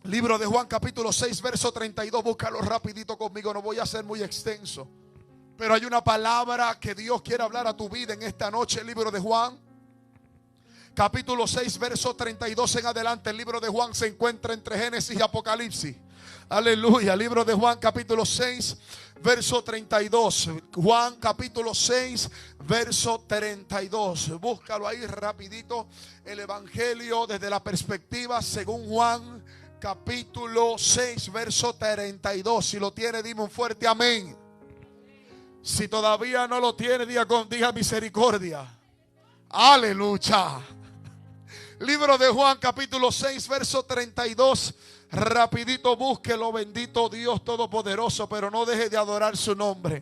Libro de Juan capítulo 6 verso 32. Búscalo rapidito conmigo, no voy a ser muy extenso, pero hay una palabra que Dios quiere hablar a tu vida en esta noche. El libro de Juan capítulo 6 verso 32 en adelante. El libro de Juan se encuentra entre Génesis y Apocalipsis. Aleluya. Libro de Juan capítulo 6 verso 32. Juan capítulo 6 verso 32. Búscalo ahí rapidito. El evangelio desde la perspectiva según Juan capítulo 6 verso 32. Si lo tiene, dime un fuerte amén. Si todavía no lo tiene, diga misericordia. Aleluya. Libro de Juan capítulo 6 verso 32. Rapidito búsquelo, bendito Dios Todopoderoso. Pero no deje de adorar su nombre,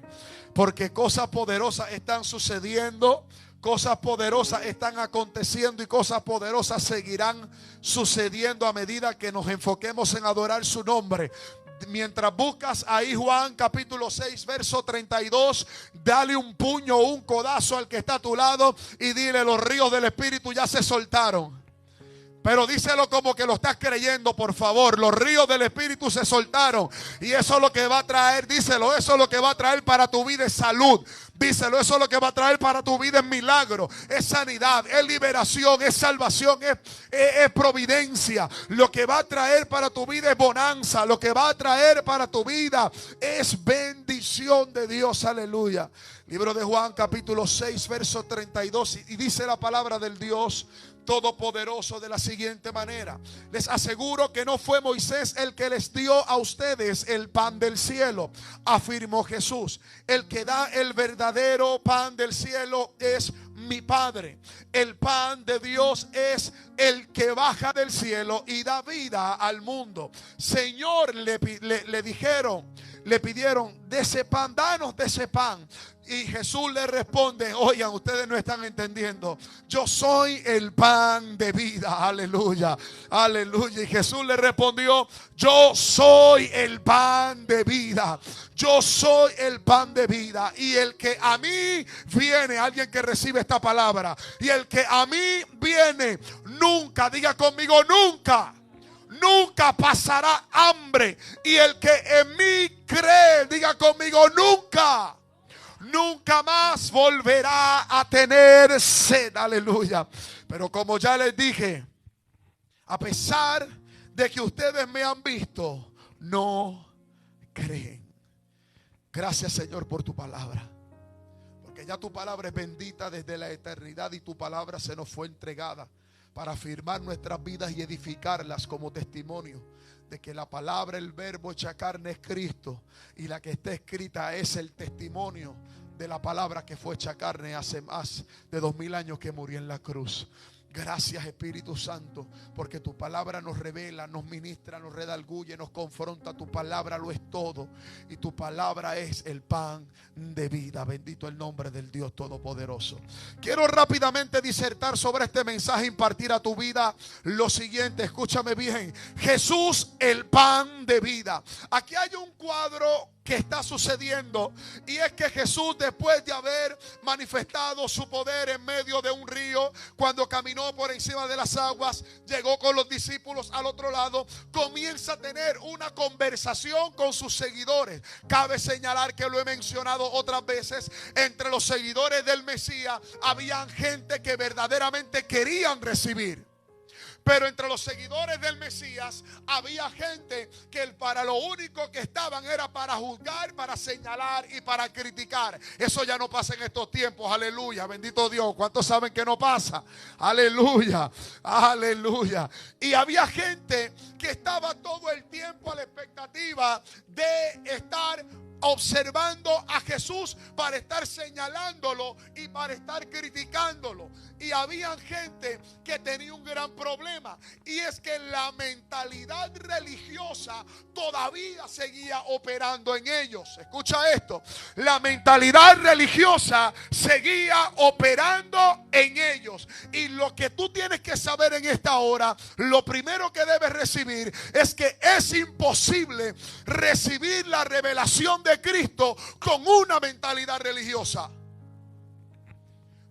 porque cosas poderosas están sucediendo, cosas poderosas están aconteciendo y cosas poderosas seguirán sucediendo a medida que nos enfoquemos en adorar su nombre. Mientras buscas ahí Juan capítulo 6 verso 32, dale un puño o un codazo al que está a tu lado y dile: los ríos del Espíritu ya se soltaron. Pero díselo como que lo estás creyendo, por favor. Los ríos del Espíritu se soltaron. Y eso es lo que va a traer, díselo, eso es lo que va a traer para tu vida es salud. Díselo, eso es lo que va a traer para tu vida es milagro, es sanidad, es liberación, es salvación, es providencia. Lo que va a traer para tu vida es bonanza. Lo que va a traer para tu vida es bendición de Dios. Aleluya. Libro de Juan capítulo 6 verso 32. Y dice la palabra del Dios Todopoderoso de la siguiente manera: les aseguro que no fue Moisés el que les dio a ustedes el pan del cielo, afirmó Jesús. El que da el verdadero pan del cielo es mi Padre. El pan de Dios es el que baja del cielo y da vida al mundo. Señor, le pidieron de ese pan, danos de ese pan. Y Jesús le responde: oigan, ustedes no están entendiendo. Yo soy el pan de vida. Aleluya, aleluya. Y Jesús le respondió: yo soy el pan de vida. Yo soy el pan de vida. Y el que a mí viene, alguien que recibe esta palabra, y el que a mí viene, nunca, diga conmigo, nunca pasará hambre. Y el que en mí cree, diga conmigo, nunca más volverá a tener sed. Aleluya. Pero como ya les dije, a pesar de que ustedes me han visto, no creen. Gracias, Señor, por tu palabra, porque ya tu palabra es bendita desde la eternidad y tu palabra se nos fue entregada para afirmar nuestras vidas y edificarlas como testimonio de que la palabra, el verbo hecha carne es Cristo, y la que está escrita es el testimonio de la palabra que fue hecha carne hace más de 2000 años que murió en la cruz. Gracias, Espíritu Santo, porque tu palabra nos revela, nos ministra, nos redarguye, nos confronta. Tu palabra lo es todo y tu palabra es el pan de vida. Bendito el nombre del Dios Todopoderoso. Quiero rápidamente disertar sobre este mensaje, impartir a tu vida lo siguiente. Escúchame bien: Jesús, el pan de vida. Aquí hay un cuadro que está sucediendo, y es que Jesús, después de haber manifestado su poder en medio de un río, cuando caminó por encima de las aguas, llegó con los discípulos al otro lado, comienza a tener una conversación con sus seguidores. Cabe señalar que lo he mencionado otras veces: entre los seguidores del Mesías habían gente que verdaderamente querían recibir. Pero entre los seguidores del Mesías había gente que para lo único que estaban era para juzgar, para señalar y para criticar. Eso ya no pasa en estos tiempos. Aleluya, bendito Dios. ¿Cuántos saben que no pasa? Aleluya, aleluya. Y había gente que estaba todo el tiempo a la expectativa de estar observando a Jesús, para estar señalándolo y para estar criticándolo. Y había gente que tenía un gran problema, y es que la mentalidad religiosa todavía seguía operando en ellos. Escucha esto: la mentalidad religiosa seguía operando en ellos. Y lo que tú tienes que saber en esta hora, lo primero que debes recibir, es que es imposible recibir la revelación de Cristo con una mentalidad religiosa.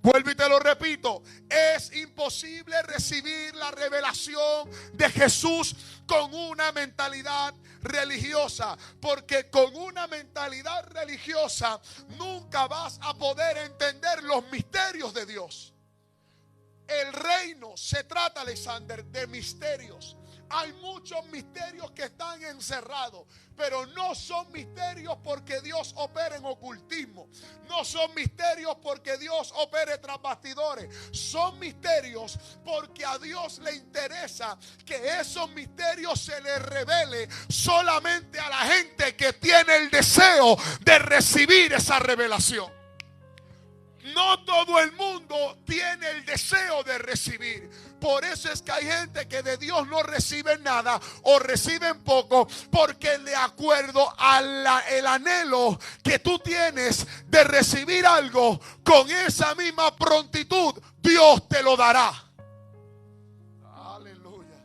Vuelvo y te lo repito, es imposible recibir la revelación de Jesús con una mentalidad religiosa, porque con una mentalidad religiosa nunca vas a poder entender los misterios de Dios. El reino se trata, Alexander, de misterios. Hay muchos misterios que están encerrados, pero no son misterios porque Dios opera en ocultismo. No son misterios porque Dios opere tras bastidores. Son misterios porque a Dios le interesa que esos misterios se le revele solamente a la gente que tiene el deseo de recibir esa revelación. No todo el mundo tiene el deseo de recibir. Por eso es que hay gente que de Dios no recibe nada o reciben poco, porque de acuerdo al anhelo que tú tienes de recibir algo, con esa misma prontitud Dios te lo dará. Aleluya.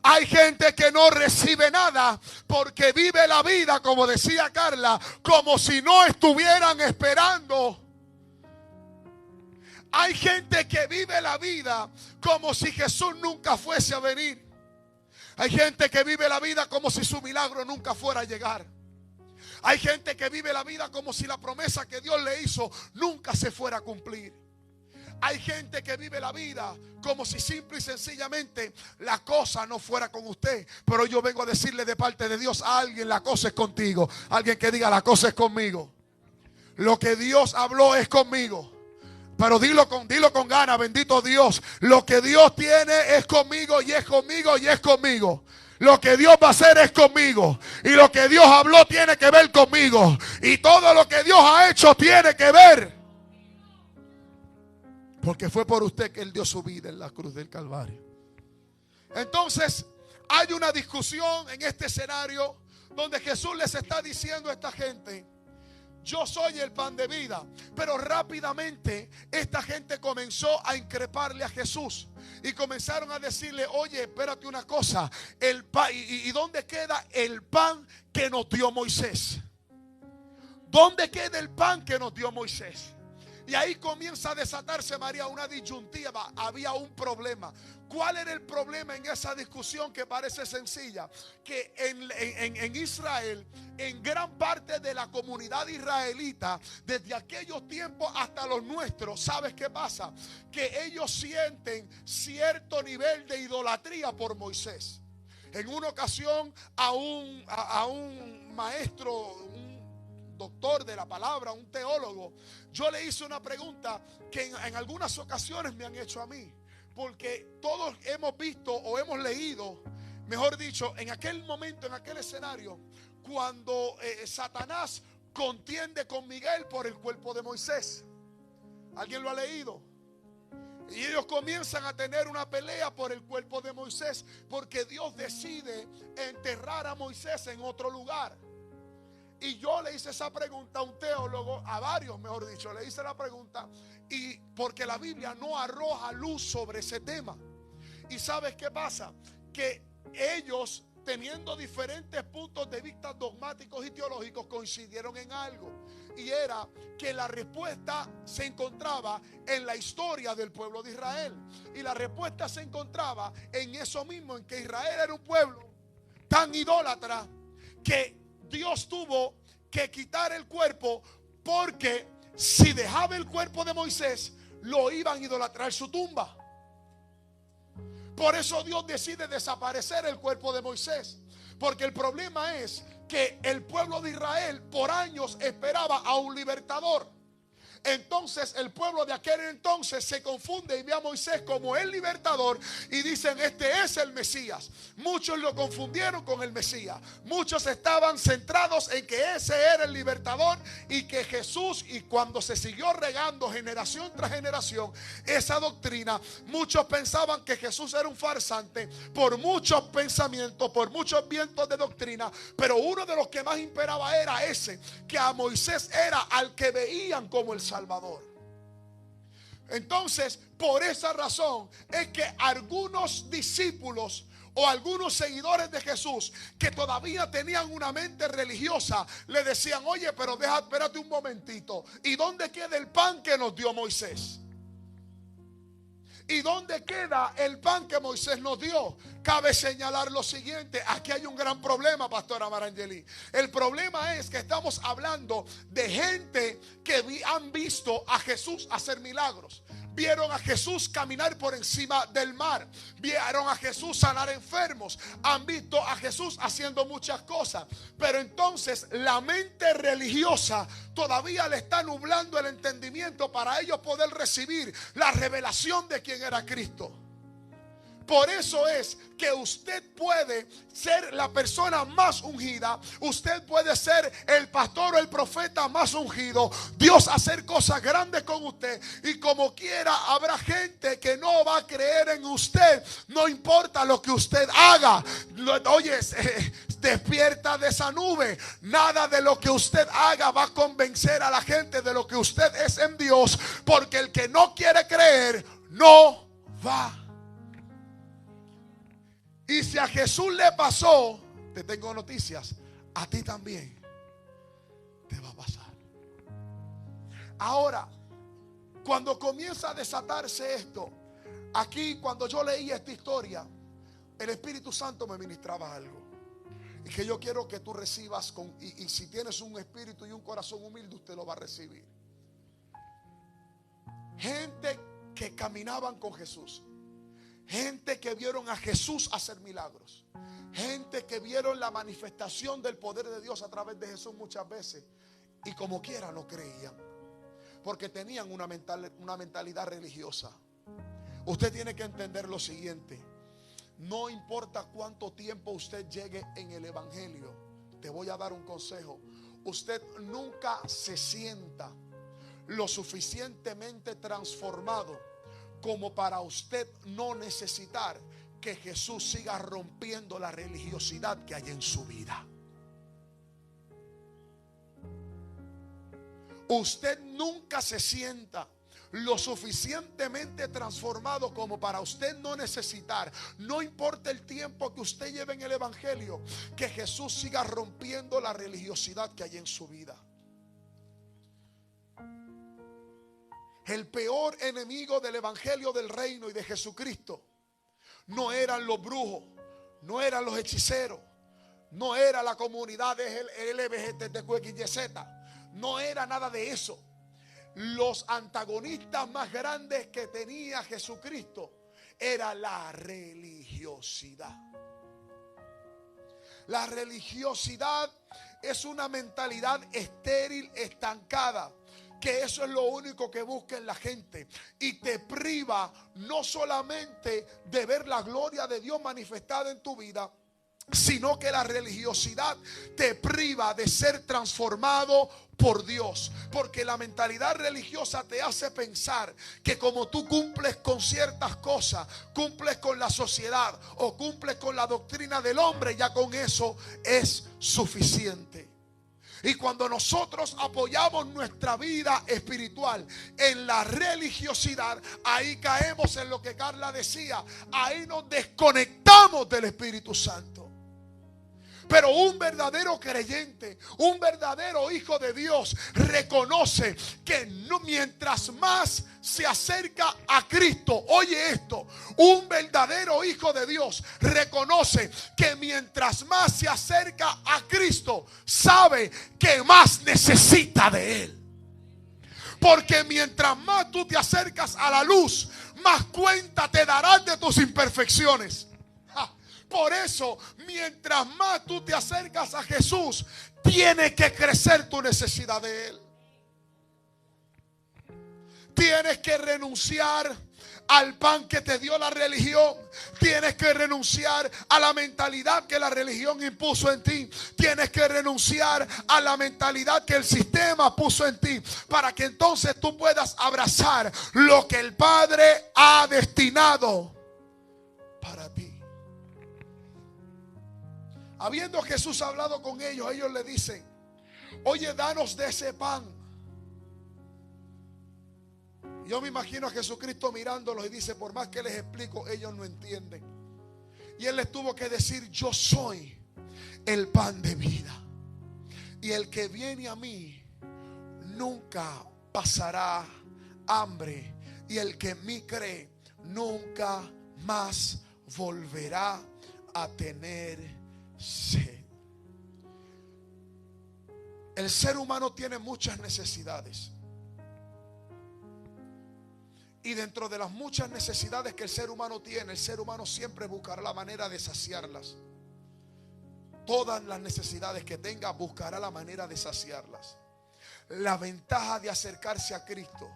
Hay gente que no recibe nada porque vive la vida, como decía Carla, como si no estuvieran esperando. Hay gente que vive la vida como si Jesús nunca fuese a venir. Hay gente que vive la vida como si su milagro nunca fuera a llegar. Hay gente que vive la vida como si la promesa que Dios le hizo nunca se fuera a cumplir. Hay gente que vive la vida como si simple y sencillamente la cosa no fuera con usted. Pero yo vengo a decirle de parte de Dios a alguien: la cosa es contigo. Alguien que diga: la cosa es conmigo. Lo que Dios habló es conmigo. Pero dilo con ganas, bendito Dios. Lo que Dios tiene es conmigo y es conmigo y es conmigo. Lo que Dios va a hacer es conmigo. Y lo que Dios habló tiene que ver conmigo. Y todo lo que Dios ha hecho tiene que ver. Porque fue por usted que Él dio su vida en la cruz del Calvario. Entonces, hay una discusión en este escenario donde Jesús les está diciendo a esta gente: yo soy el pan de vida. Pero rápidamente esta gente comenzó a increparle a Jesús y comenzaron a decirle: oye, espérate una cosa, el pan, ¿y dónde queda el pan que nos dio Moisés? ¿Dónde queda el pan que nos dio Moisés? Y ahí comienza a desatarse, María, una disyuntiva. Había un problema. ¿Cuál era el problema en esa discusión que parece sencilla? Que en Israel, en gran parte de la comunidad israelita, desde aquellos tiempos hasta los nuestros, ¿sabes qué pasa? Que ellos sienten cierto nivel de idolatría por Moisés. En una ocasión a un maestro, un doctor de la palabra, un teólogo, yo le hice una pregunta que en algunas ocasiones me han hecho a mí, porque todos hemos visto o hemos leído, mejor dicho, en aquel momento, en aquel escenario, cuando Satanás contiende con Miguel por el cuerpo de Moisés. ¿Alguien lo ha leído? Y ellos comienzan a tener una pelea por el cuerpo de Moisés, porque Dios decide enterrar a Moisés en otro lugar. Y yo le hice esa pregunta a un teólogo, a varios mejor dicho, le hice la pregunta, y porque la Biblia no arroja luz sobre ese tema. ¿Y sabes qué pasa? Que ellos, teniendo diferentes puntos de vista dogmáticos y teológicos, coincidieron en algo. Y era que la respuesta se encontraba en la historia del pueblo de Israel. Y la respuesta se encontraba en eso mismo, en que Israel era un pueblo tan idólatra que Dios tuvo que quitar el cuerpo, porque si dejaba el cuerpo de Moisés, lo iban a idolatrar en su tumba. Por eso Dios decide desaparecer el cuerpo de Moisés, porque el problema es que el pueblo de Israel por años esperaba a un libertador. Entonces el pueblo de aquel entonces se confunde y ve a Moisés como el libertador y dicen: este es el Mesías. Muchos lo confundieron con el Mesías. Muchos estaban centrados en que ese era el libertador y que Jesús, y cuando se siguió regando generación tras generación esa doctrina, muchos pensaban que Jesús era un farsante por muchos pensamientos, por muchos vientos de doctrina. Pero uno de los que más imperaba era ese, que a Moisés era al que veían como el Salvador. Entonces, por esa razón es que algunos discípulos o algunos seguidores de Jesús que todavía tenían una mente religiosa le decían: oye, pero espérate un momentito, ¿y dónde queda el pan que nos dio Moisés? ¿Y dónde queda el pan que Moisés nos dio? Cabe señalar lo siguiente: aquí hay un gran problema, pastora Marangeli. El problema es que estamos hablando de gente que han visto a Jesús hacer milagros. Vieron a Jesús caminar por encima del mar. Vieron a Jesús sanar enfermos. Han visto a Jesús haciendo muchas cosas. Pero entonces la mente religiosa todavía le está nublando el entendimiento para ellos poder recibir la revelación de quién era Cristo. Por eso es que usted puede ser la persona más ungida, usted puede ser el pastor o el profeta más ungido, Dios hacer cosas grandes con usted, y como quiera habrá gente que no va a creer en usted, no importa lo que usted haga. Oye, despierta de esa nube. Nada de lo que usted haga va a convencer a la gente de lo que usted es en Dios, porque el que no quiere creer no va. Y si a Jesús le pasó, te tengo noticias, a ti también te va a pasar. Ahora, cuando comienza a desatarse esto, aquí cuando yo leí esta historia, el Espíritu Santo me ministraba algo. Y que yo quiero que tú recibas y si tienes un espíritu y un corazón humilde, usted lo va a recibir. Gente que caminaban con Jesús. Gente que vieron a Jesús hacer milagros. Gente que vieron la manifestación del poder de Dios a través de Jesús muchas veces. Y como quiera no creían. Porque tenían una mentalidad religiosa. Usted tiene que entender lo siguiente. No importa cuánto tiempo usted llegue en el evangelio. Te voy a dar un consejo. Usted nunca se sienta lo suficientemente transformado como para usted no necesitar que Jesús siga rompiendo la religiosidad que hay en su vida. Usted nunca se sienta lo suficientemente transformado como para usted no necesitar, no importa el tiempo que usted lleve en el evangelio, que Jesús siga rompiendo la religiosidad que hay en su vida. El peor enemigo del evangelio del reino y de Jesucristo no eran los brujos, no eran los hechiceros, no era la comunidad de LGBTQXYZ, no era nada de eso. Los antagonistas más grandes que tenía Jesucristo era la religiosidad. La religiosidad es una mentalidad estéril, estancada, que eso es lo único que busca en la gente y te priva no solamente de ver la gloria de Dios manifestada en tu vida, sino que la religiosidad te priva de ser transformado por Dios, porque la mentalidad religiosa te hace pensar que como tú cumples con ciertas cosas, cumples con la sociedad o cumples con la doctrina del hombre, ya con eso es suficiente. Y cuando nosotros apoyamos nuestra vida espiritual en la religiosidad, ahí caemos en lo que Carla decía, ahí nos desconectamos del Espíritu Santo. Pero un verdadero creyente, un verdadero hijo de Dios, reconoce que no, mientras más se acerca a Cristo, oye esto, un verdadero hijo de Dios reconoce que mientras más se acerca a Cristo, sabe que más necesita de Él. Porque mientras más tú te acercas a la luz, más cuenta te darás de tus imperfecciones. Por eso, mientras más tú te acercas a Jesús, tiene que crecer tu necesidad de Él. Tienes que renunciar al pan que te dio la religión. Tienes que renunciar a la mentalidad que la religión impuso en ti. Tienes que renunciar a la mentalidad que el sistema puso en ti, para que entonces tú puedas abrazar lo que el Padre ha destinado para ti. Habiendo Jesús hablado con ellos, ellos le dicen: oye, danos de ese pan. Yo me imagino a Jesucristo mirándolos y dice: por más que les explico, ellos no entienden. Y él les tuvo que decir: yo soy el pan de vida. Y el que viene a mí nunca pasará hambre. Y el que en mí cree nunca más volverá a tener sed. El ser humano tiene muchas necesidades. Y dentro de las muchas necesidades que el ser humano tiene, el ser humano siempre buscará la manera de saciarlas. Todas las necesidades que tenga, buscará la manera de saciarlas. La ventaja de acercarse a Cristo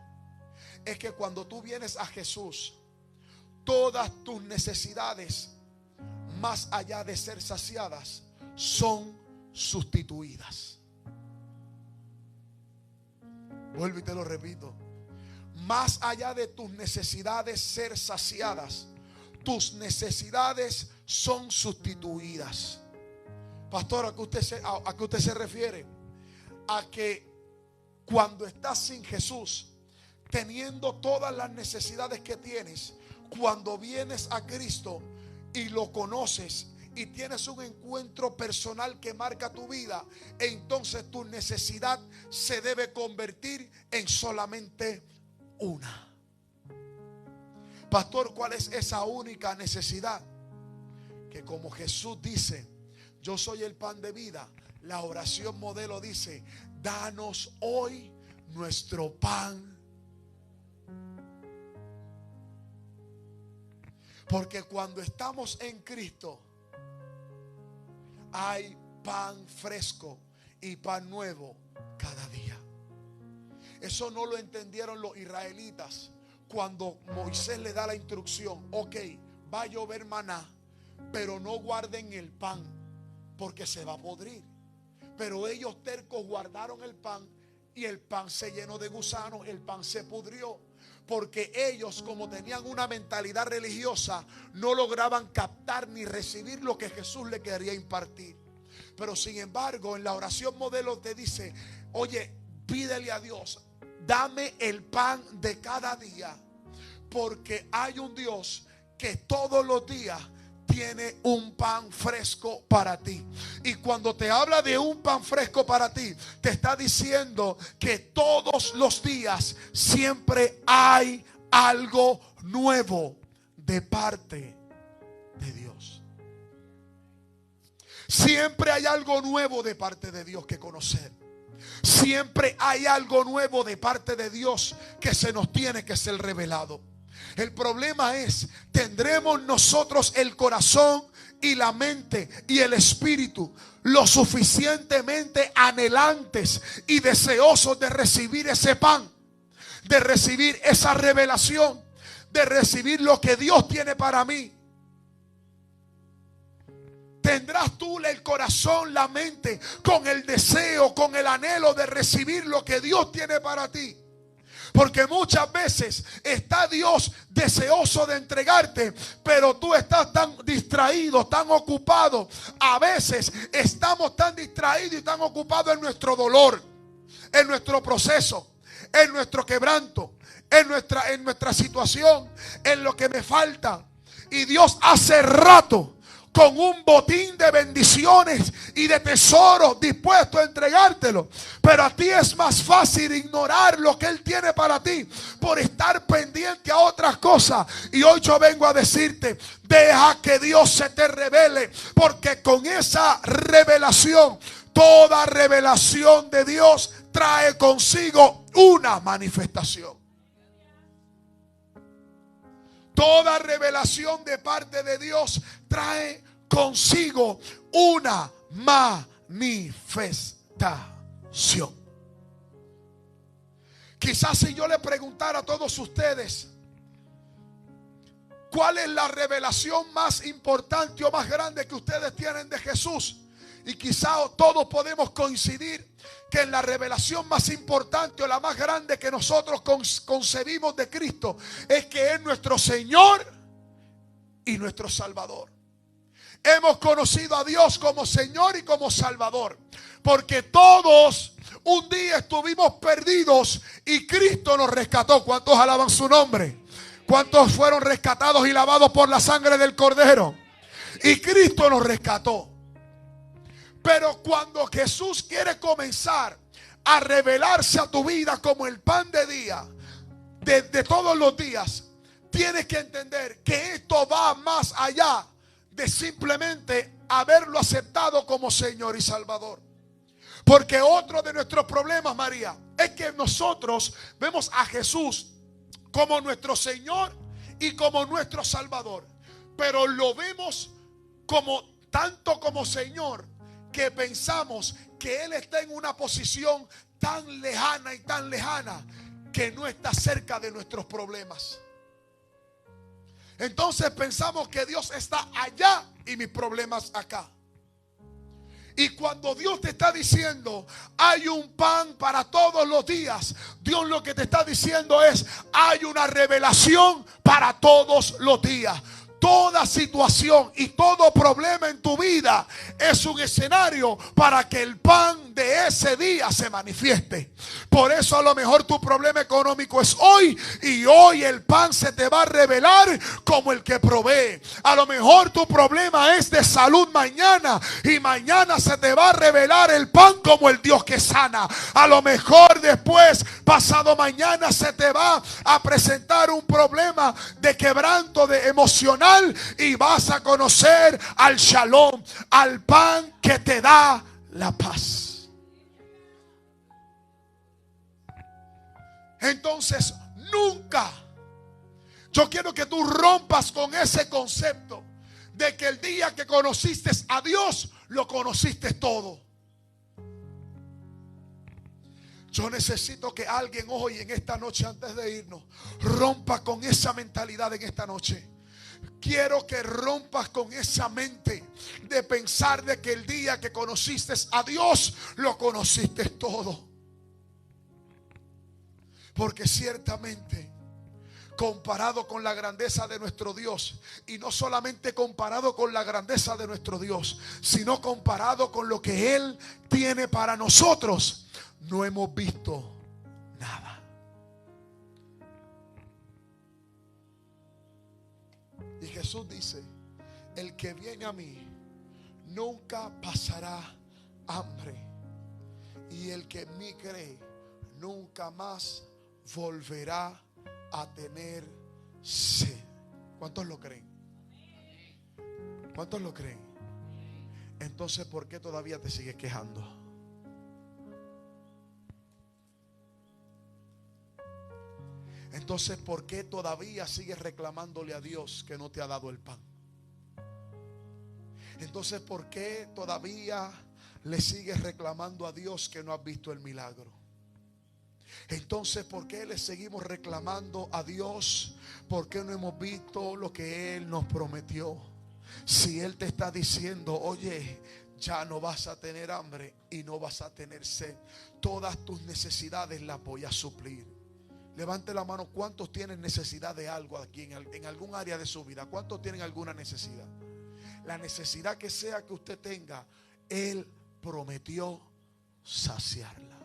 es que cuando tú vienes a Jesús, todas tus necesidades, más allá de ser saciadas, son sustituidas. Vuelvo y te lo repito. Más allá de tus necesidades ser saciadas, tus necesidades son sustituidas. Pastor, ¿a qué usted se refiere? A que cuando estás sin Jesús, teniendo todas las necesidades que tienes, cuando vienes a Cristo y lo conoces y tienes un encuentro personal que marca tu vida, entonces tu necesidad se debe convertir en solamente una. Pastor, ¿cuál es esa única necesidad? Que como Jesús dice: yo soy el pan de vida, la oración modelo dice: danos hoy nuestro pan. Porque cuando estamos en Cristo, hay pan fresco y pan nuevo cada día. Eso no lo entendieron los israelitas cuando Moisés le da la instrucción: ok, va a llover maná, pero no guarden el pan porque se va a podrir. Pero ellos tercos guardaron el pan y el pan se llenó de gusanos, el pan se pudrió. Porque ellos, como tenían una mentalidad religiosa, no lograban captar ni recibir lo que Jesús le quería impartir. Pero sin embargo, en la oración modelo te dice: oye, pídele a Dios, dame el pan de cada día. Porque hay un Dios que todos los días tiene un pan fresco para ti. Y cuando te habla de un pan fresco para ti, te está diciendo que todos los días siempre hay algo nuevo de parte de Dios. Siempre hay algo nuevo de parte de Dios que conocer. Siempre hay algo nuevo de parte de Dios que se nos tiene que ser revelado. El problema es: ¿tendremos nosotros el corazón y la mente y el espíritu lo suficientemente anhelantes y deseosos de recibir ese pan, de recibir esa revelación, de recibir lo que Dios tiene para mí? ¿Tendrás tú el corazón, la mente con el deseo, con el anhelo de recibir lo que Dios tiene para ti? Porque muchas veces está Dios deseoso de entregarte, pero tú estás tan distraído, tan ocupado. A veces estamos tan distraídos y tan ocupados en nuestro dolor, en nuestro proceso, en nuestro quebranto, en nuestra situación, en lo que me falta. Y Dios hace rato, con un botín de bendiciones y de tesoros, dispuesto a entregártelo. Pero a ti es más fácil ignorar lo que Él tiene para ti por estar pendiente a otras cosas. Y hoy yo vengo a decirte: deja que Dios se te revele, porque con esa revelación, toda revelación de Dios trae consigo una manifestación. Toda revelación de parte de Dios trae consigo una manifestación. Quizás si yo le preguntara a todos ustedes cuál es la revelación más importante o más grande que ustedes tienen de Jesús, y quizás todos podemos coincidir que en la revelación más importante o la más grande que nosotros concebimos de Cristo es que es nuestro Señor y nuestro Salvador. Hemos conocido a Dios como Señor y como Salvador, porque todos un día estuvimos perdidos y Cristo nos rescató. ¿Cuántos alaban su nombre? ¿Cuántos fueron rescatados y lavados por la sangre del Cordero? Y Cristo nos rescató. Pero cuando Jesús quiere comenzar a revelarse a tu vida como el pan de día, de todos los días, tienes que entender que esto va más allá de simplemente haberlo aceptado como Señor y Salvador. Porque otro de nuestros problemas, María, es que nosotros vemos a Jesús como nuestro Señor y como nuestro Salvador, pero lo vemos como tanto como Señor que pensamos que Él está en una posición tan lejana y tan lejana que no está cerca de nuestros problemas. Entonces pensamos que Dios está allá y mis problemas acá. Y cuando Dios te está diciendo hay un pan para todos los días, Dios lo que te está diciendo es hay una revelación para todos los días. Toda situación y todo problema en tu vida es un escenario para que el pan de ese día se manifieste. Por eso a lo mejor tu problema económico es hoy, y hoy el pan se te va a revelar como el que provee. A lo mejor tu problema es de salud mañana, y mañana se te va a revelar el pan como el Dios que sana. A lo mejor después, pasado mañana, se te va a presentar un problema de quebranto de emocional, y vas a conocer al Shalom, al pan que te da la paz. Entonces, nunca, yo quiero que tú rompas con ese concepto de que el día que conociste a Dios, lo conociste todo. Yo necesito que alguien hoy, en esta noche, antes de irnos, rompa con esa mentalidad en esta noche. Quiero que rompas con esa mente de pensar de que el día que conociste a Dios, lo conociste todo. Porque ciertamente, comparado con la grandeza de nuestro Dios, y no solamente comparado con la grandeza de nuestro Dios, sino comparado con lo que Él tiene para nosotros, no hemos visto nada. Y Jesús dice: el que viene a mí nunca pasará hambre, y el que en mí cree nunca más volverá a tener sed. ¿Cuántos lo creen? ¿Cuántos lo creen? Entonces, ¿por qué todavía te sigues quejando? Entonces, ¿por qué todavía sigues reclamándole a Dios que no te ha dado el pan? Entonces, ¿por qué todavía le sigues reclamando a Dios que no has visto el milagro? Entonces, ¿por qué le seguimos reclamando a Dios? ¿Por qué no hemos visto lo que Él nos prometió? Si Él te está diciendo: oye, ya no vas a tener hambre y no vas a tener sed, todas tus necesidades las voy a suplir. Levante la mano. ¿Cuántos tienen necesidad de algo aquí en algún área de su vida? ¿Cuántos tienen alguna necesidad? La necesidad que sea que usted tenga, Él prometió saciarla.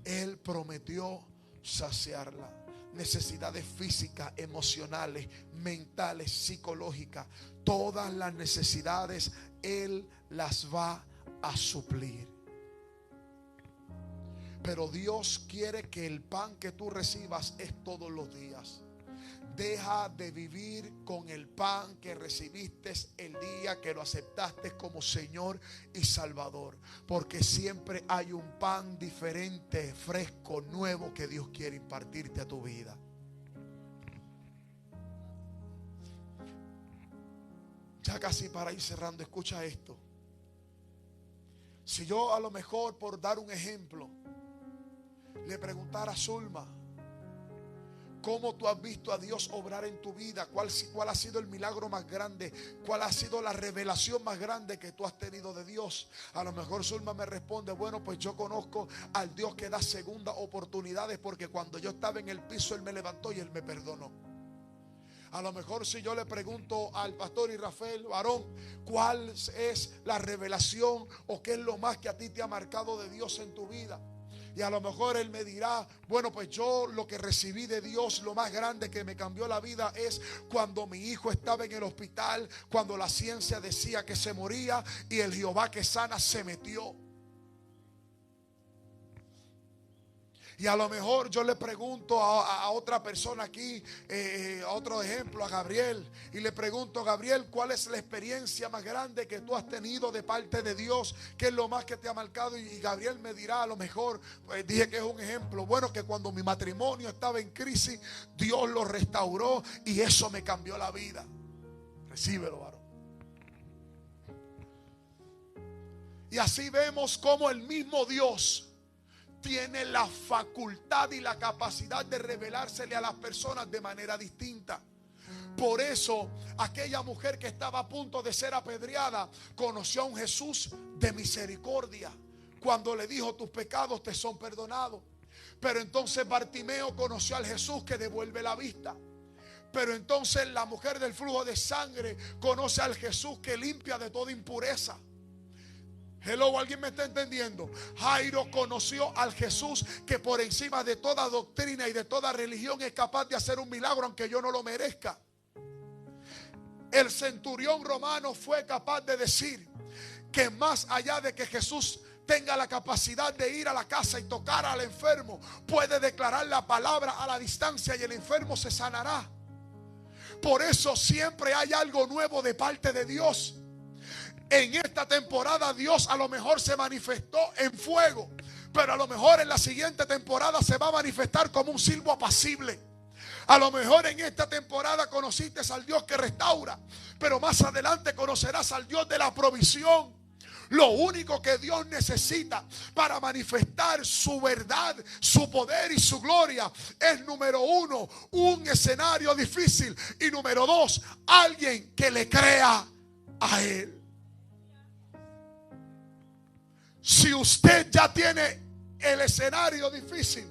Él prometió saciarla. Necesidades físicas, emocionales, mentales, psicológicas, todas las necesidades Él las va a suplir. Pero Dios quiere que el pan que tú recibas es todos los días. Deja de vivir con el pan que recibiste el día que lo aceptaste como Señor y Salvador, porque siempre hay un pan diferente, fresco, nuevo, que Dios quiere impartirte a tu vida. Ya casi para ir cerrando, escucha esto. Si yo, a lo mejor, por dar un ejemplo, le preguntara a Zulma: ¿cómo tú has visto a Dios obrar en tu vida? ¿Cuál ha sido el milagro más grande? ¿Cuál ha sido la revelación más grande que tú has tenido de Dios? A lo mejor Zulma me responde: bueno, pues yo conozco al Dios que da segundas oportunidades, porque cuando yo estaba en el piso Él me levantó y Él me perdonó. A lo mejor si yo le pregunto al pastor Rafael varón, ¿cuál es la revelación o qué es lo más que a ti te ha marcado de Dios en tu vida? Y a lo mejor él me dirá, bueno, pues yo lo que recibí de Dios, lo más grande que me cambió la vida es cuando mi hijo estaba en el hospital, cuando la ciencia decía que se moría y el Jehová que sana se metió. Y a lo mejor yo le pregunto a otra persona aquí, a otro ejemplo, a Gabriel, y le pregunto, Gabriel, ¿cuál es la experiencia más grande que tú has tenido de parte de Dios? ¿Qué es lo más que te ha marcado? Y Gabriel me dirá, a lo mejor, pues dije que es un ejemplo, bueno, que cuando mi matrimonio estaba en crisis, Dios lo restauró y eso me cambió la vida. Recíbelo, varón. Y así vemos cómo el mismo Dios tiene la facultad y la capacidad de revelársele a las personas de manera distinta. Por eso aquella mujer que estaba a punto de ser apedreada conoció a un Jesús de misericordia cuando le dijo, tus pecados te son perdonados. Pero entonces Bartimeo conoció al Jesús que devuelve la vista. Pero entonces la mujer del flujo de sangre conoce al Jesús que limpia de toda impureza. Hello, ¿alguien me está entendiendo? Jairo conoció al Jesús que por encima de toda doctrina y de toda religión es capaz de hacer un milagro aunque yo no lo merezca. El centurión romano fue capaz de decir que más allá de que Jesús tenga la capacidad de ir a la casa y tocar al enfermo, puede declarar la palabra a la distancia y el enfermo se sanará. Por eso siempre hay algo nuevo de parte de Dios. En esta temporada Dios a lo mejor se manifestó en fuego, pero a lo mejor en la siguiente temporada se va a manifestar como un silbo apacible. A lo mejor en esta temporada conociste al Dios que restaura, pero más adelante conocerás al Dios de la provisión. Lo único que Dios necesita para manifestar su verdad, su poder y su gloria es, número uno, un escenario difícil, y número dos, alguien que le crea a Él. Si usted ya tiene el escenario difícil,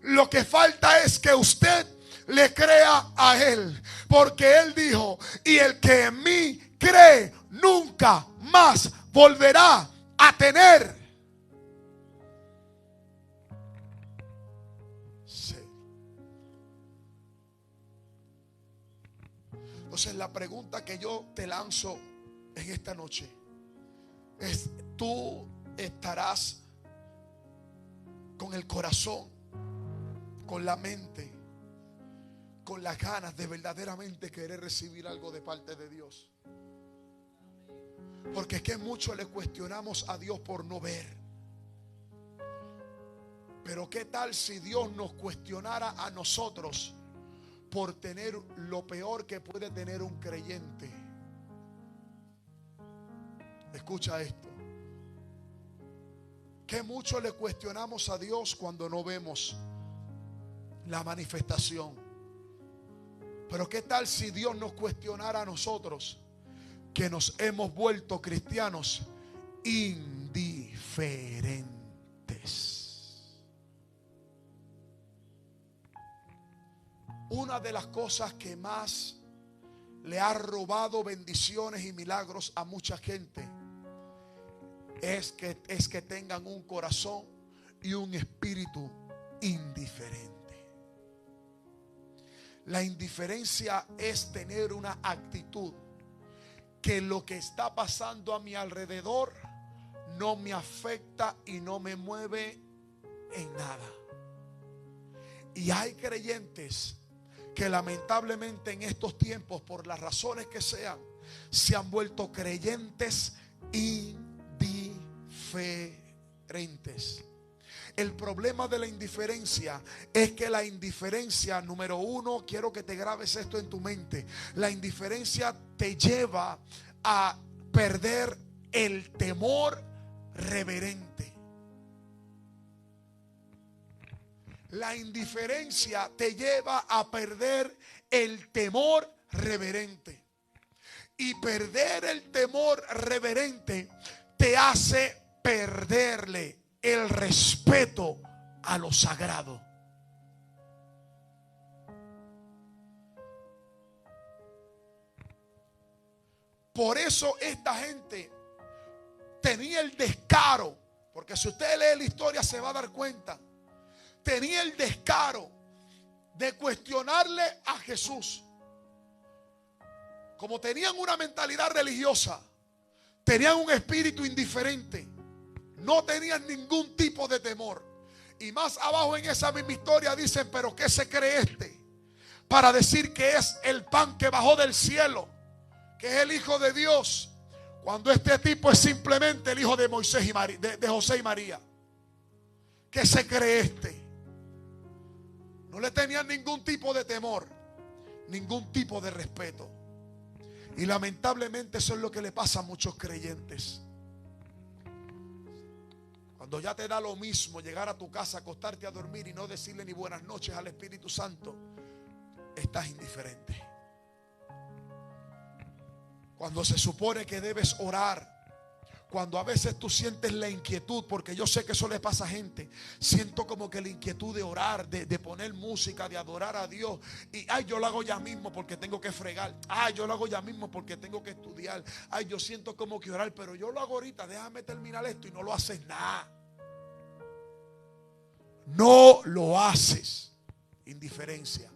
lo que falta es que usted le crea a Él. Porque Él dijo, y el que en mí cree nunca más volverá a tener sed. Entonces la pregunta que yo te lanzo en esta noche es, ¿tú estarás con el corazón, con la mente, con las ganas de verdaderamente querer recibir algo de parte de Dios? Porque es que mucho le cuestionamos a Dios por no ver. Pero ¿qué tal si Dios nos cuestionara a nosotros por tener lo peor que puede tener un creyente? Escucha esto. Que mucho le cuestionamos a Dios cuando no vemos la manifestación. Pero ¿qué tal si Dios nos cuestionara a nosotros, que nos hemos vuelto cristianos indiferentes? Una de las cosas que más le ha robado bendiciones y milagros a mucha gente es que tengan un corazón y un espíritu indiferente. La indiferencia es tener una actitud que lo que está pasando a mi alrededor no me afecta y no me mueve en nada. Y hay creyentes que lamentablemente en estos tiempos, por las razones que sean, se han vuelto creyentes indiferentes. El problema de la indiferencia es que la indiferencia, número uno, quiero que te grabes esto en tu mente, la indiferencia te lleva a perder el temor reverente. La indiferencia te lleva a perder el temor reverente. Y perder el temor reverente te hace perderle el respeto a lo sagrado. Por eso esta gente tenía el descaro Porque si usted lee la historia se va a dar cuenta. Tenía el descaro de cuestionarle a Jesús. Como tenían una mentalidad religiosa, tenían un espíritu indiferente, no tenían ningún tipo de temor. Y más abajo en esa misma historia dicen: pero ¿qué se cree este para decir que es el pan que bajó del cielo, que es el Hijo de Dios, cuando este tipo es simplemente el hijo de Moisés y de José y María? ¿Qué se cree este? No le tenían ningún tipo de temor, ningún tipo de respeto. Y lamentablemente eso es lo que le pasa a muchos creyentes. Cuando ya te da lo mismo llegar a tu casa, acostarte a dormir y no decirle ni buenas noches al Espíritu Santo, estás indiferente. Cuando se supone que debes orar, cuando a veces tú sientes la inquietud, porque yo sé que eso le pasa a gente, siento como que la inquietud de orar, de poner música, de adorar a Dios, y ay, yo lo hago ya mismo porque tengo que fregar, ay, yo lo hago ya mismo porque tengo que estudiar, ay, yo siento como que orar, pero yo lo hago ahorita, déjame terminar esto, y no lo haces nada. No lo haces. Indiferencia.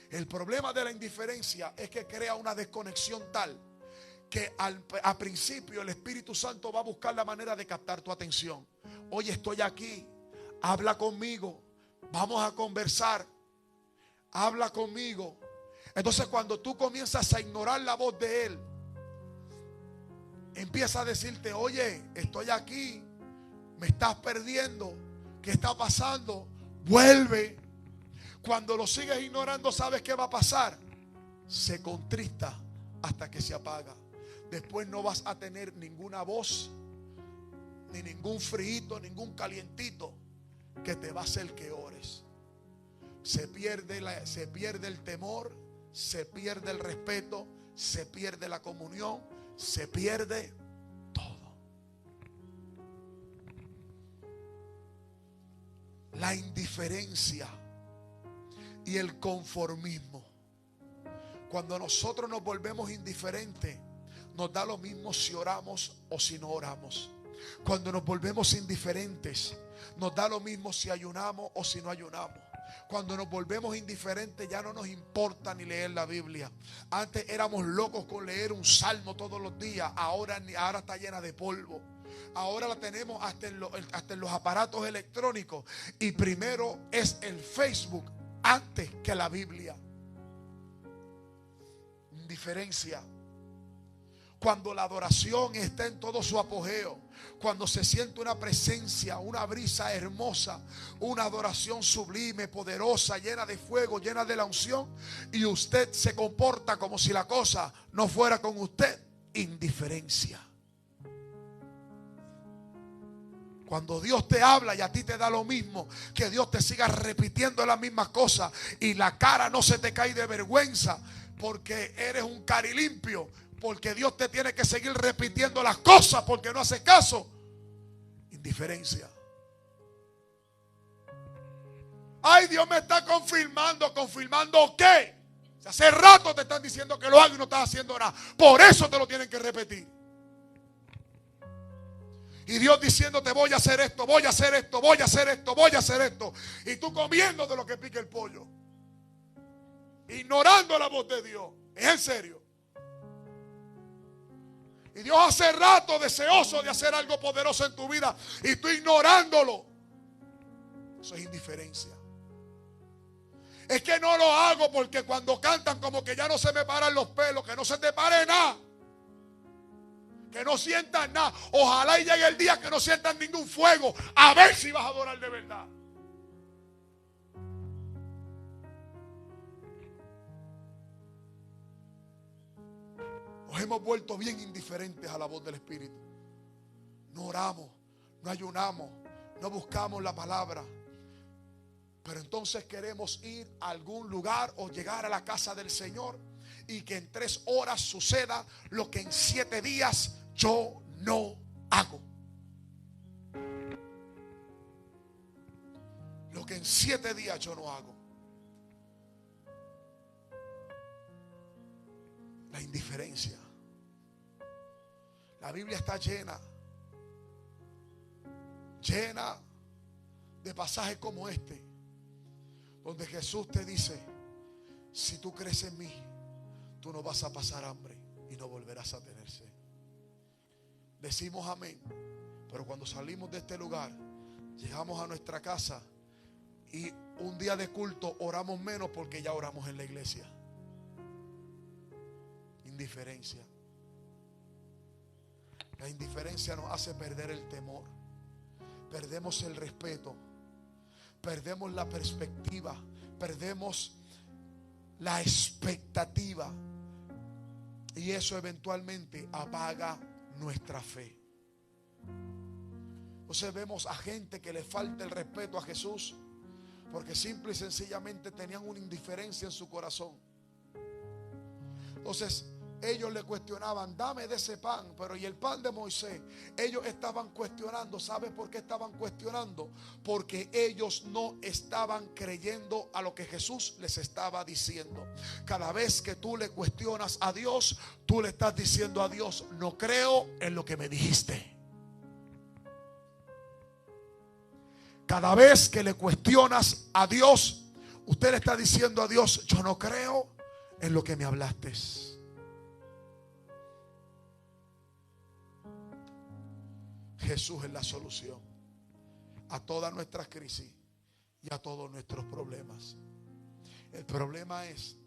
El problema de la indiferencia es que crea una desconexión tal que al principio el Espíritu Santo va a buscar la manera de captar tu atención. Oye, estoy aquí, habla conmigo, vamos a conversar, habla conmigo. Entonces cuando tú comienzas a ignorar la voz de Él, empieza a decirte: oye, estoy aquí, me estás perdiendo, ¿qué está pasando? Vuelve. Cuando lo sigues ignorando, ¿sabes qué va a pasar? Se contrista hasta que se apaga. Después no vas a tener ninguna voz, ni ningún frío, ningún calientito que te va a hacer que ores. Se pierde el temor, se pierde el respeto, se pierde la comunión, se pierde todo. La indiferencia y el conformismo. Cuando nosotros nos volvemos indiferentes, nos da lo mismo si oramos o si no oramos. Cuando nos volvemos indiferentes, nos da lo mismo si ayunamos o si no ayunamos. Cuando nos volvemos indiferentes, ya no nos importa ni leer la Biblia. Antes éramos locos con leer un salmo todos los días. Ahora está llena de polvo. Ahora la tenemos hasta en los aparatos electrónicos. Y primero es el Facebook antes que la Biblia. Indiferencia. Cuando la adoración está en todo su apogeo, cuando se siente una presencia, una brisa hermosa, una adoración sublime, poderosa, llena de fuego, llena de la unción, y usted se comporta como si la cosa no fuera con usted. Indiferencia. Cuando Dios te habla y a ti te da lo mismo, que Dios te siga repitiendo las mismas cosas y la cara no se te cae de vergüenza porque eres un carilimpio, porque Dios te tiene que seguir repitiendo las cosas porque no hace caso. Indiferencia. Ay, Dios me está confirmando. ¿Confirmando qué? Hace rato te están diciendo que lo hago y no estás haciendo nada. Por eso te lo tienen que repetir. Y Dios diciéndote: voy a hacer esto, voy a hacer esto, voy a hacer esto, voy a hacer esto. Y tú comiendo de lo que pica el pollo, ignorando la voz de Dios. Es en serio. Y Dios hace rato deseoso de hacer algo poderoso en tu vida y tú ignorándolo. Eso es indiferencia. Es que no lo hago porque cuando cantan como que ya no se me paran los pelos. Que no se te pare nada. Que no sientas nada. Ojalá y llegue el día que no sientas ningún fuego. A ver si vas a adorar de verdad. Nos hemos vuelto bien indiferentes a la voz del Espíritu. No oramos, no ayunamos, no buscamos la palabra. Pero entonces queremos ir a algún lugar o llegar a la casa del Señor y que en 3 horas suceda lo que en 7 días yo no hago. Lo que en 7 días yo no hago. La indiferencia. La Biblia está llena llena de pasajes como este, donde Jesús te dice: si tú crees en mí, tú no vas a pasar hambre y no volverás a tener sed. Decimos amén, pero cuando salimos de este lugar, llegamos a nuestra casa y un día de culto oramos menos porque ya oramos en la iglesia. Indiferencia. La indiferencia nos hace perder el temor, perdemos el respeto, perdemos la perspectiva, perdemos la expectativa, y eso eventualmente apaga nuestra fe. Entonces vemos a gente que le falta el respeto a Jesús porque simple y sencillamente tenían una indiferencia en su corazón. Entonces ellos le cuestionaban: dame de ese pan, pero ¿y el pan de Moisés? Ellos estaban cuestionando. ¿Sabes por qué estaban cuestionando? Porque ellos no estaban creyendo a lo que Jesús les estaba diciendo. Cada vez que tú le cuestionas a Dios, tú le estás diciendo a Dios: no creo en lo que me dijiste. Cada vez que le cuestionas a Dios, usted le está diciendo a Dios: yo no creo en lo que me hablaste. Jesús es la solución a todas nuestras crisis y a todos nuestros problemas. El problema es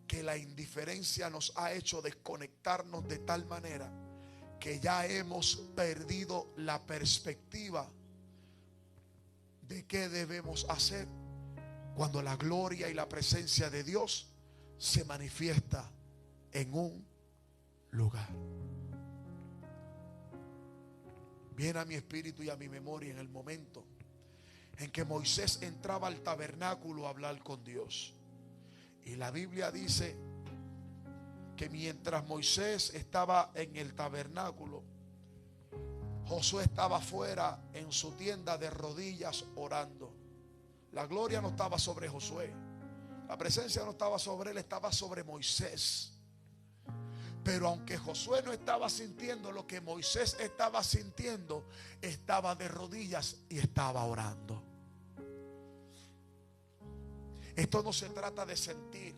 que la indiferencia nos ha hecho desconectarnos de tal manera que ya hemos perdido la perspectiva de qué debemos hacer cuando la gloria y la presencia de Dios se manifiesta en un lugar. Viene a mi espíritu y a mi memoria en el momento en que Moisés entraba al tabernáculo a hablar con Dios. Y la Biblia dice que mientras Moisés estaba en el tabernáculo, Josué estaba afuera en su tienda de rodillas orando. La gloria no estaba sobre Josué, la presencia no estaba sobre él, estaba sobre Moisés. Pero aunque Josué no estaba sintiendo lo que Moisés estaba sintiendo, estaba de rodillas y estaba orando. Esto no se trata de sentir,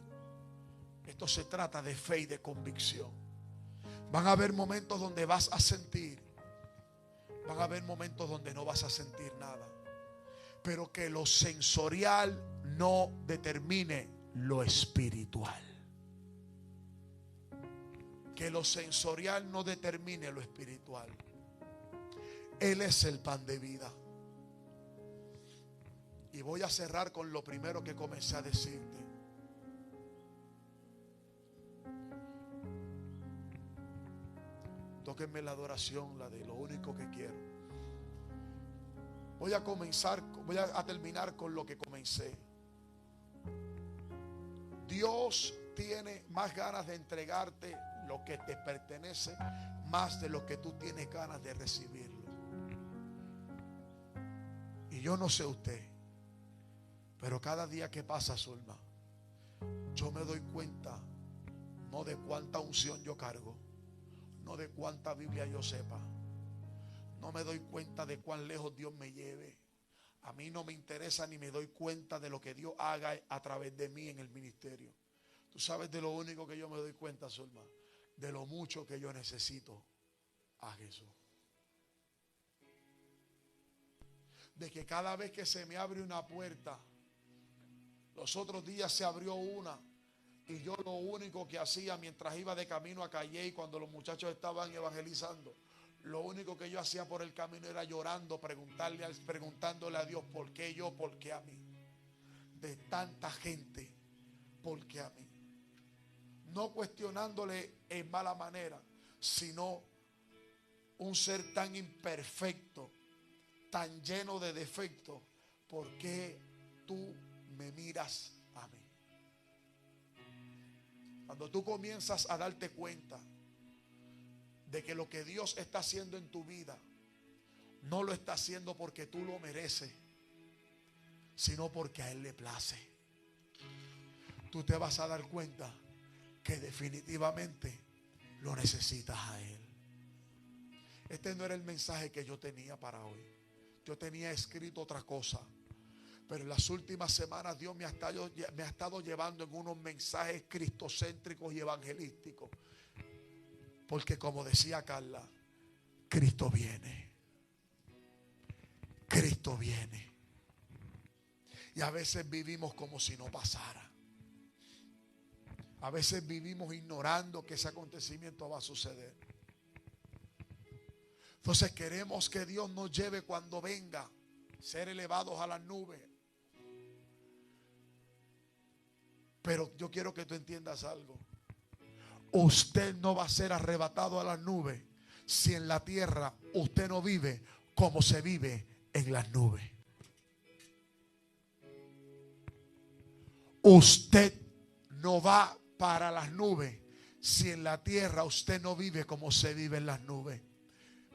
esto se trata de fe y de convicción. Van a haber momentos donde vas a sentir, van a haber momentos donde no vas a sentir nada. Pero que lo sensorial no determine lo espiritual. Que lo sensorial no determine lo espiritual. Él es el pan de vida. Y voy a cerrar con lo primero que comencé a decirte. Tóquenme la adoración, la de lo único que quiero. Voy a terminar con lo que comencé. Dios tiene más ganas de entregarte lo que te pertenece, más de lo que tú tienes ganas de recibirlo. Y yo no sé usted, pero cada día que pasa, Zulma, yo me doy cuenta no de cuánta unción yo cargo, no de cuánta Biblia yo sepa, no me doy cuenta de cuán lejos Dios me lleve. A mí no me interesa ni me doy cuenta de lo que Dios haga a través de mí en el ministerio. Tú sabes de lo único que yo me doy cuenta, Zulma, de lo mucho que yo necesito a Jesús. De que cada vez que se me abre una puerta, los otros días se abrió una, y yo lo único que hacía mientras iba de camino a Calle, y cuando los muchachos estaban evangelizando, lo único que yo hacía por el camino era llorando, preguntándole a Dios: ¿por qué yo? ¿Por qué a mí? De tanta gente, ¿por qué a mí? No cuestionándole en mala manera, sino un ser tan imperfecto, tan lleno de defectos. ¿Por qué tú me miras a mí? Cuando tú comienzas a darte cuenta de que lo que Dios está haciendo en tu vida no lo está haciendo porque tú lo mereces, sino porque a Él le place, tú te vas a dar cuenta que definitivamente lo necesitas a Él. Este no era el mensaje que yo tenía para hoy. Yo tenía escrito otra cosa, pero en las últimas semanas Dios me ha estado llevando en unos mensajes cristocéntricos y evangelísticos. Porque como decía Carla, Cristo viene. Cristo viene. Y a veces vivimos como si no pasara. A veces vivimos ignorando que ese acontecimiento va a suceder. Entonces queremos que Dios nos lleve cuando venga, ser elevados a las nubes. Pero yo quiero que tú entiendas algo. Usted no va a ser arrebatado a las nubes si en la tierra usted no vive como se vive en las nubes. Usted no va para las nubes si en la tierra usted no vive como se vive en las nubes.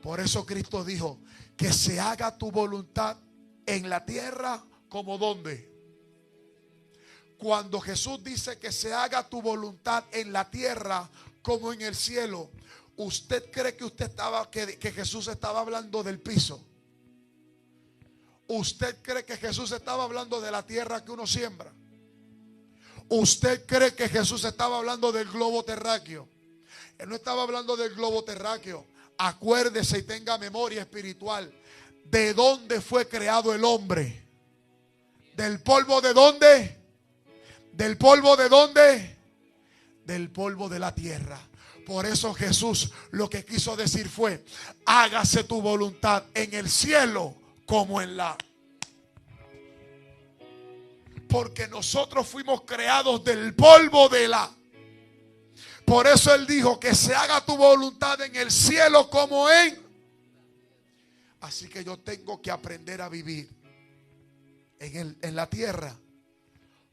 Por eso Cristo dijo que se haga tu voluntad en la tierra como ¿dónde? Cuando Jesús dice que se haga tu voluntad en la tierra como en el cielo, ¿usted cree que Jesús estaba hablando del piso? ¿Usted cree que Jesús estaba hablando de la tierra que uno siembra? ¿Usted cree que Jesús estaba hablando del globo terráqueo? Él no estaba hablando del globo terráqueo. Acuérdese y tenga memoria espiritual. ¿De dónde fue creado el hombre? ¿Del polvo de dónde? ¿Del polvo de dónde? Del polvo de la tierra. Por eso Jesús lo que quiso decir fue: hágase tu voluntad en el cielo como en la. Porque nosotros fuimos creados del polvo de la. Por eso Él dijo que se haga tu voluntad en el cielo como en. Así que yo tengo que aprender a vivir en la tierra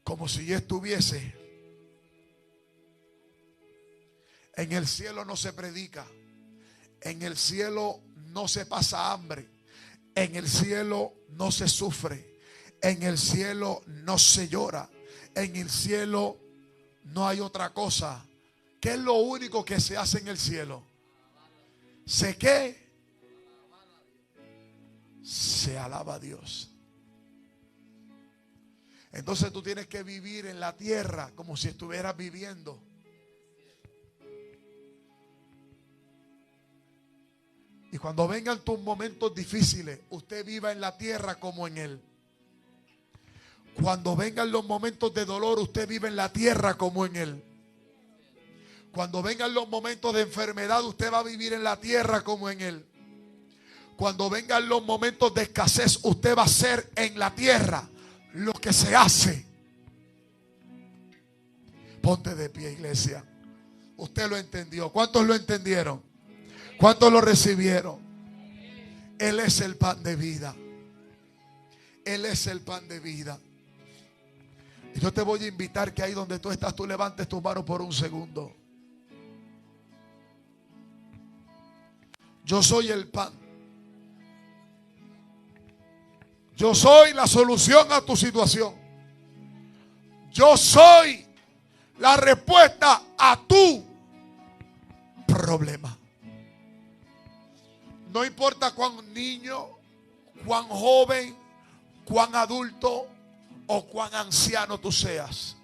como si yo estuviese. En el cielo no se predica. En el cielo no se pasa hambre. En el cielo no se sufre. En el cielo no se llora. En el cielo no hay otra cosa. ¿Qué es lo único que se hace en el cielo? ¿Se qué? Se alaba a Dios. Entonces tú tienes que vivir en la tierra como si estuvieras viviendo. Y cuando vengan tus momentos difíciles, usted viva en la tierra como en Él. Cuando vengan los momentos de dolor, usted vive en la tierra como en Él. Cuando vengan los momentos de enfermedad, usted va a vivir en la tierra como en Él. Cuando vengan los momentos de escasez, usted va a hacer en la tierra lo que se hace. Ponte de pie, iglesia. Usted lo entendió. ¿Cuántos lo entendieron? ¿Cuántos lo recibieron? Él es el pan de vida. Él es el pan de vida. Y yo te voy a invitar que ahí donde tú estás, tú levantes tus manos por un segundo. Yo soy el pan. Yo soy la solución a tu situación. Yo soy la respuesta a tu problema. No importa cuán niño, cuán joven, cuán adulto o cuán anciano tú seas.